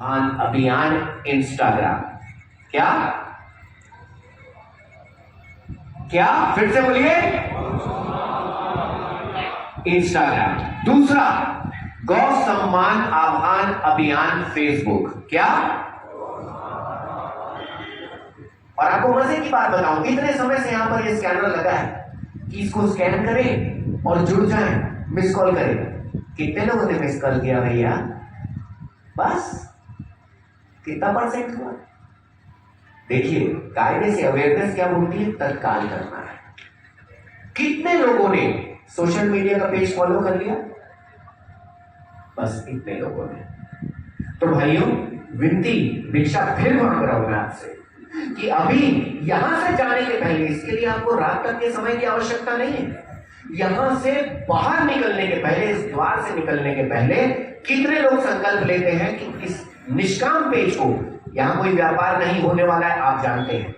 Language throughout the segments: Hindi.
अभियान इंस्टाग्राम। क्या क्या फिर से बोलिए, इंस्टाग्राम। दूसरा, गौ सम्मान आह्वान अभियान फेसबुक। क्या? और आपको मजे की बात बताऊं, इतने समय से यहां पर ये स्कैनर लगा है कि इसको स्कैन करें और जुड़ जाएं, मिस कॉल करें। कितने लोगों ने मिस कॉल किया भैया? बस कितना परसेंट हुआ? देखिए, कायदे से अवेयरनेस क्या बोलती है? तत्काल करना है। कितने लोगों ने सोशल मीडिया का पेज फॉलो कर लिया? बस इतने लोगों ने। तो भाइयों, विनती भिक्षा फिर मांग रहा हूं मैं आपसे कि अभी यहां से जाने के पहले, इसके लिए आपको रात तक के समय की आवश्यकता नहीं है। यहां से बाहर निकलने के पहले, इस द्वार से निकलने के पहले, कितने लोग संकल्प लेते हैं कि इस निष्काम पेज को, यहां कोई व्यापार नहीं होने वाला है, आप जानते हैं।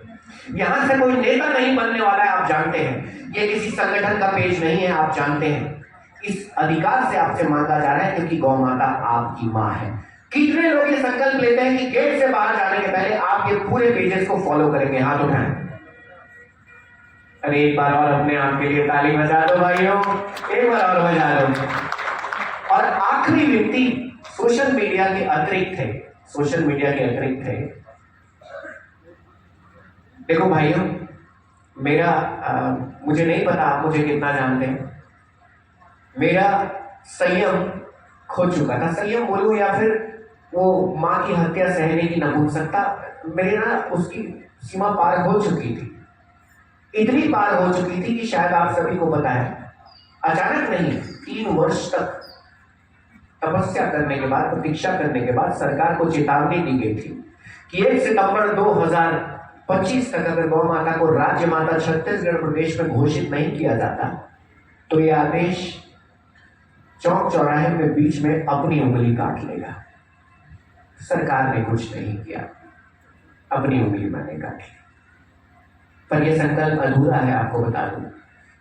यहां से कोई नेता नहीं बनने वाला है, आप जानते हैं। ये किसी संगठन का पेज नहीं है, आप जानते हैं। इस अधिकार से आपसे मांगा जा रहा है क्योंकि गौ माता आपकी मां है। कितने लोग ये संकल्प लेते हैं कि गेट से बाहर जाने के पहले आप ये पूरे पेजेस को फॉलो करेंगे? हाथ उठाएं। अरे एक बार और अपने आप के लिए ताली बजा दो भाइयों, एक बार और बजा दो। और आखिरी विनती सोशल मीडिया के अतिरिक्त है, सोशल मीडिया के अतिरिक्त है। देखो भाइयों, मुझे नहीं पता आप मुझे कितना जानते हैं। मेरा संयम खो चुका था। संयम बोलूं या फिर वो मां की हत्या सहने की नपुंसकता, मेरी उसकी सीमा पार हो चुकी थी। इतनी पार हो चुकी थी कि शायद आप सभी को पता है, अचानक नहीं, 3 वर्ष तक तपस्या करने के बाद, प्रतीक्षा करने के बाद सरकार को चेतावनी दी गई थी कि 1 सितंबर 2025 तक अगर गौ माता को राज्य माता छत्तीसगढ़ प्रदेश में घोषित नहीं किया जाता तो यह आदेश चौक चौराहे में बीच में अपनी उंगली काट लेगा। सरकार ने कुछ नहीं किया, अपनी उंगली मैंने काटी। पर यह संकल्प अधूरा है, आपको बता दूं।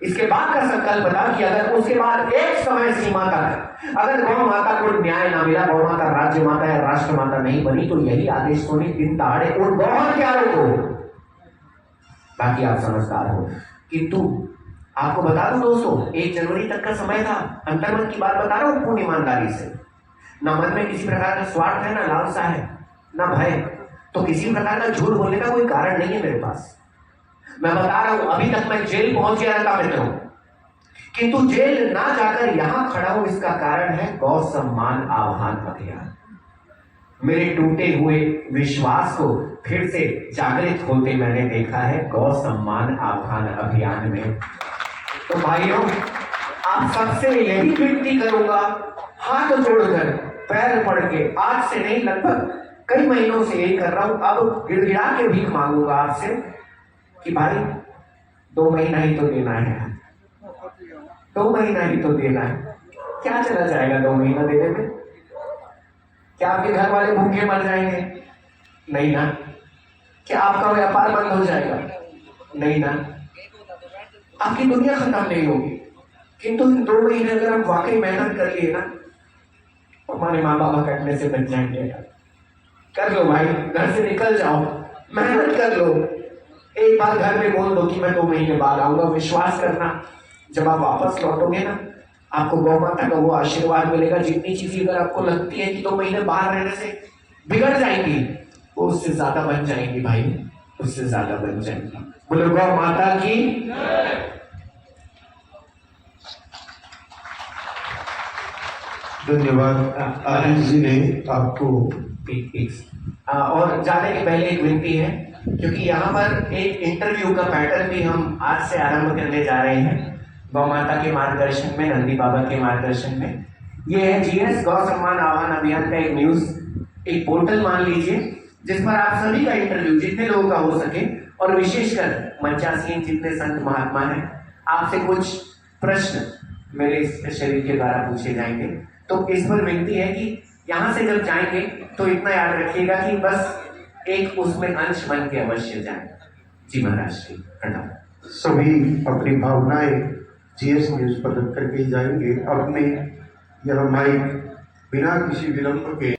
इसके बाद का संकल्प था कि अगर उसके बाद एक समय सीमा तक अगर गौ माता को न्याय ना मिला, गौ माता राज्य माता या राष्ट्र माता नहीं बनी, तो यही आदेश सोनी दिन दहाड़े उन गौ हत्यारों को, ताकि आप समझदार हो। किंतु आपको बता दूं दोस्तों, 1 जनवरी तक का समय था। अंतर्मन की बात बता रहा हूं पूर्ण ईमानदारी से। ना मन में किसी प्रकार का स्वार्थ है, ना लालसा है, ना भय। तो किसी प्रकार का झूठ बोलने का कोई कारण नहीं है मेरे पास। मैं बता रहा हूं, अभी तक मैं जेल पहुंच गया रहता मित्रों, किंतु जेल ना जाकर यहां खड़ा हूं, इसका कारण है गौ सम्मान आह्वान अभियान। मेरे टूटे हुए विश्वास को फिर से जागृत होते मैंने देखा है गौ सम्मान आह्वान अभियान में। तो भाइयों, आप सबसे यही विनती करूंगा, हाथ जोड़कर, पैर पड़ के, आज से नहीं, लगभग कई महीनों से यही कर रहा हूं। अब गिड़गिड़ा के भीख मांगूंगा आपसे कि भाई 2 महीना ही तो देना है, 2 महीना ही तो देना है। क्या चला जाएगा 2 महीना देने में? क्या आपके घर वाले भूखे मर जाएंगे? नहीं ना। क्या आपका व्यापार बंद हो जाएगा? नहीं ना। आपकी दुनिया खत्म नहीं होगी। किंतु 2 महीने अगर हम वाकई मेहनत कर लिए ना, हमारे माँ बाप कटने से बच जाएंगे। कर लो भाई, घर से निकल जाओ, मेहनत कर लो। एक बार घर में बोल दो कि मैं 2 महीने बाद आऊंगा। विश्वास करना, जब आप वापस लौटोगे ना, आपको गौ माता का वो आशीर्वाद मिलेगा। जितनी चीजें अगर आपको लगती है कि 2 महीने बाहर रहने से बिगड़ जाएंगी, वो उससे ज्यादा बन जाएंगी भाई, उससे ज्यादा बन जाएंगी। बोलो गौ माता की। धन्यवाद आनंद जी ने आपको। और जाने के पहले एक विनती है, क्योंकि यहाँ पर एक इंटरव्यू का पैटर्न भी हम आज से आरंभ करने जा रहे हैं गौ माता के मार्गदर्शन में, नंदी बाबा के मार्गदर्शन में। ये है जीएस गौ सम्मान आह्वान अभियान का एक न्यूज, एक पोर्टल मान लीजिए, जिस पर आप सभी का इंटरव्यू, जितने लोगों का हो सके, और विशेषकर मंचासीन जितने संत महात्मा हैं, आपसे कुछ प्रश्न मेरे इस शरीर के द्वारा पूछे जाएंगे। तो इस पर विनती है कि यहाँ से जब जाएंगे तो इतना याद रखिएगा कि बस एक उसमें अंश बन के अवश्य जाए। जी महाराज जी, प्रणाम। सभी अपनी भावनाएं जीएस न्यूज पर रख करके जाएंगे। अपने यह माइक बिना किसी विलंब के